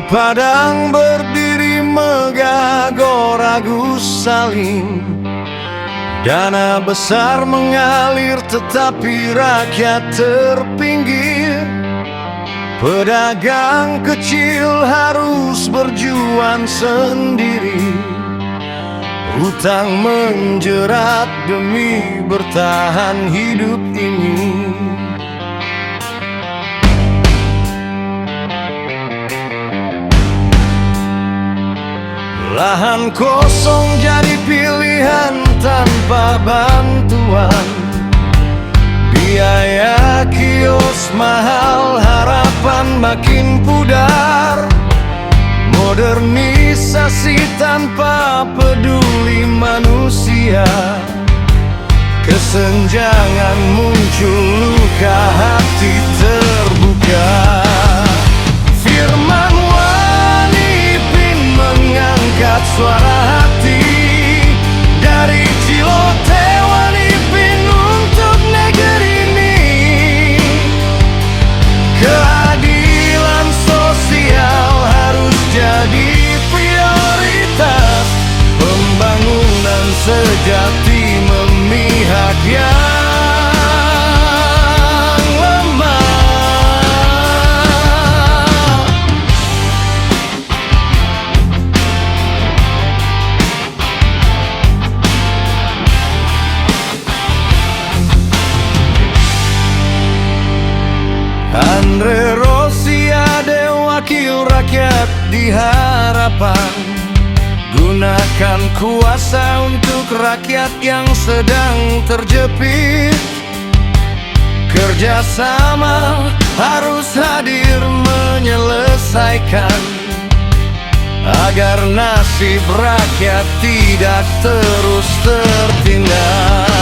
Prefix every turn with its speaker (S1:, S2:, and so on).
S1: padang berdiri megah Agus Salim. Dana besar mengalir tetapi rakyat terpinggir. Pedagang kecil harus berjuang sendiri. Hutang menjerat demi bertahan hidup ini. Lahan kosong jadi pilihan tanpa bantuan. Biaya kios mahal, harapan makin pudar. Modernisasi tanpa peduli manusia. Kesenjangan muncul, luka hati terbuka. Firman Wanipin mengangkat suara hati. Dari Cilote Wanipin untuk negeri ini. Keadilan sosial harus jadi prioritas. Pembangunan sejati memihak yang lemah. Andre Rosiade, wakil rakyat di Harapan. Gunakan kuasa untuk rakyat yang sedang terjepit. Kerjasama harus hadir menyelesaikan, agar nasib rakyat tidak terus tertindas.